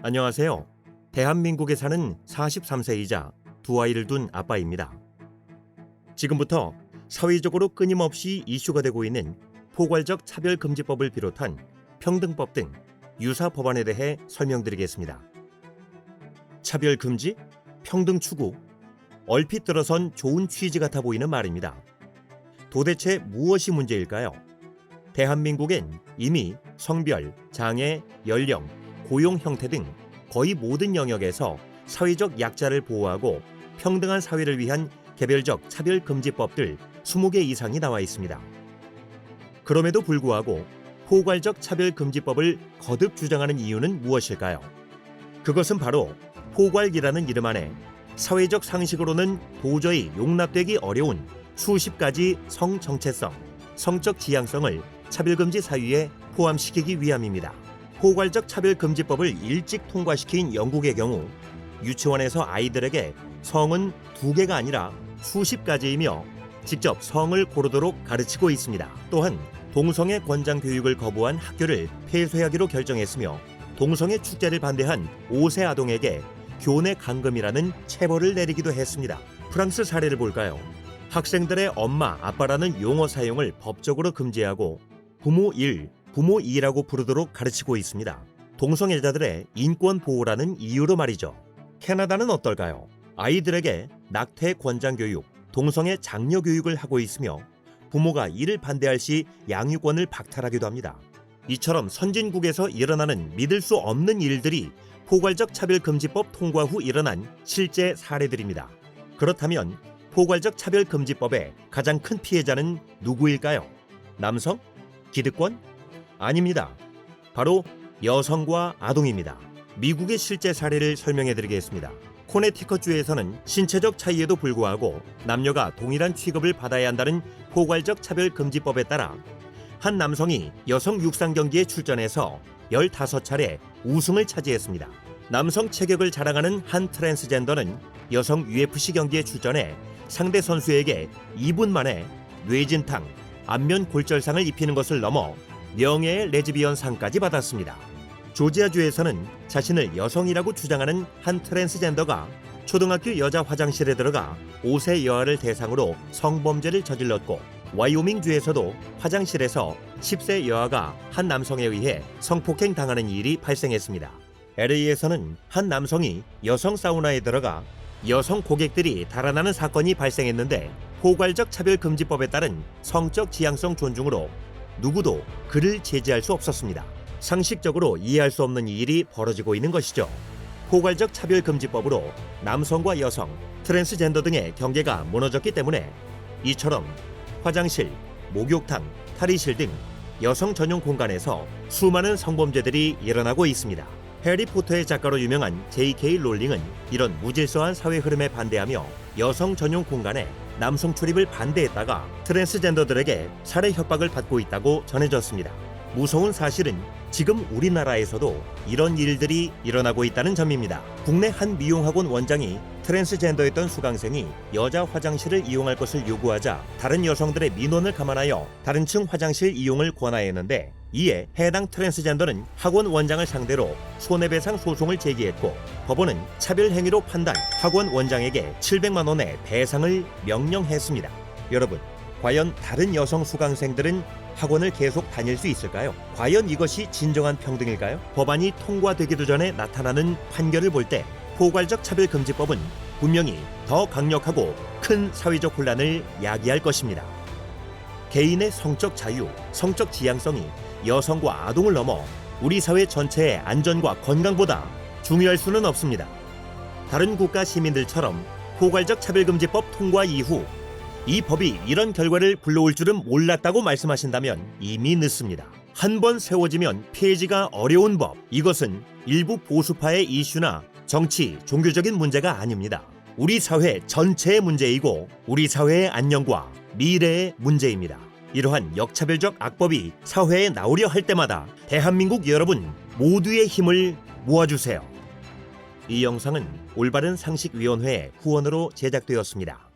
안녕하세요. 대한민국에 사는 43세이자 두 아이를 둔 아빠입니다. 지금부터 사회적으로 끊임없이 이슈가 되고 있는 포괄적 차별금지법을 비롯한 평등법 등 유사 법안에 대해 설명드리겠습니다. 차별금지, 평등 추구, 얼핏 들어선 좋은 취지 같아 보이는 말입니다. 도대체 무엇이 문제일까요? 대한민국엔 이미 성별, 장애, 연령, 고용 형태 등 거의 모든 영역에서 사회적 약자를 보호하고 평등한 사회를 위한 개별적 차별금지법들 20개 이상이 나와 있습니다. 그럼에도 불구하고 포괄적 차별금지법을 거듭 주장하는 이유는 무엇일까요? 그것은 바로 포괄이라는 이름 안에 사회적 상식으로는 도저히 용납되기 어려운 수십 가지 성정체성, 성적 지향성을 차별금지 사유에 포함시키기 위함입니다. 포괄적 차별금지법을 일찍 통과시킨 영국의 경우 유치원에서 아이들에게 성은 2개가 아니라 수십 가지이며 직접 성을 고르도록 가르치고 있습니다. 또한 동성애 권장 교육을 거부한 학교를 폐쇄하기로 결정했으며 동성애 축제를 반대한 5세 아동에게 교내 감금이라는 체벌을 내리기도 했습니다. 프랑스 사례를 볼까요? 학생들의 엄마, 아빠라는 용어 사용을 법적으로 금지하고 부모 1, 부모 2라고 부르도록 가르치고 있습니다. 동성애자들의 인권 보호라는 이유로 말이죠. 캐나다는 어떨까요? 아이들에게 낙태 권장 교육, 동성애 장려 교육을 하고 있으며 부모가 이를 반대할 시 양육권을 박탈하기도 합니다. 이처럼 선진국에서 일어나는 믿을 수 없는 일들이 포괄적 차별금지법 통과 후 일어난 실제 사례들입니다. 그렇다면 포괄적 차별금지법의 가장 큰 피해자는 누구일까요? 남성? 기득권? 아닙니다. 바로 여성과 아동입니다. 미국의 실제 사례를 설명해드리겠습니다. 코네티컷주에서는 신체적 차이에도 불구하고 남녀가 동일한 취급을 받아야 한다는 포괄적 차별금지법에 따라 한 남성이 여성 육상 경기에 출전해서 15차례 우승을 차지했습니다. 남성 체격을 자랑하는 한 트랜스젠더는 여성 UFC 경기에 출전해 상대 선수에게 2분 만에 뇌진탕, 안면 골절상을 입히는 것을 넘어 명예의 레즈비언 상까지 받았습니다. 조지아주에서는 자신을 여성이라고 주장하는 한 트랜스젠더가 초등학교 여자 화장실에 들어가 5세 여아를 대상으로 성범죄를 저질렀고, 와이오밍주에서도 화장실에서 10세 여아가 한 남성에 의해 성폭행 당하는 일이 발생했습니다. LA에서는 한 남성이 여성 사우나에 들어가 여성 고객들이 달아나는 사건이 발생했는데 포괄적 차별금지법에 따른 성적 지향성 존중으로 누구도 그를 제지할 수 없었습니다. 상식적으로 이해할 수 없는 일이 벌어지고 있는 것이죠. 포괄적 차별금지법으로 남성과 여성, 트랜스젠더 등의 경계가 무너졌기 때문에 이처럼 화장실, 목욕탕, 탈의실 등 여성 전용 공간에서 수많은 성범죄들이 일어나고 있습니다. 해리포터의 작가로 유명한 J.K. 롤링은 이런 무질서한 사회 흐름에 반대하며 여성 전용 공간에 남성 출입을 반대했다가 트랜스젠더들에게 살해 협박을 받고 있다고 전해졌습니다. 무서운 사실은 지금 우리나라에서도 이런 일들이 일어나고 있다는 점입니다. 국내 한 미용학원 원장이 트랜스젠더였던 수강생이 여자 화장실을 이용할 것을 요구하자 다른 여성들의 민원을 감안하여 다른 층 화장실 이용을 권하였는데, 이에 해당 트랜스젠더는 학원 원장을 상대로 손해배상 소송을 제기했고 법원은 차별 행위로 판단 학원 원장에게 700만 원의 배상을 명령했습니다. 여러분, 과연 다른 여성 수강생들은 학원을 계속 다닐 수 있을까요? 과연 이것이 진정한 평등일까요? 법안이 통과되기도 전에 나타나는 판결을 볼 때 포괄적 차별금지법은 분명히 더 강력하고 큰 사회적 혼란을 야기할 것입니다. 개인의 성적 자유, 성적 지향성이 여성과 아동을 넘어 우리 사회 전체의 안전과 건강보다 중요할 수는 없습니다. 다른 국가 시민들처럼 포괄적 차별금지법 통과 이후 이 법이 이런 결과를 불러올 줄은 몰랐다고 말씀하신다면 이미 늦습니다. 한 번 세워지면 폐지가 어려운 법, 이것은 일부 보수파의 이슈나 정치, 종교적인 문제가 아닙니다. 우리 사회 전체의 문제이고 우리 사회의 안녕과 미래의 문제입니다. 이러한 역차별적 악법이 사회에 나오려 할 때마다 대한민국 여러분 모두의 힘을 모아주세요. 이 영상은 올바른 상식위원회의 후원으로 제작되었습니다.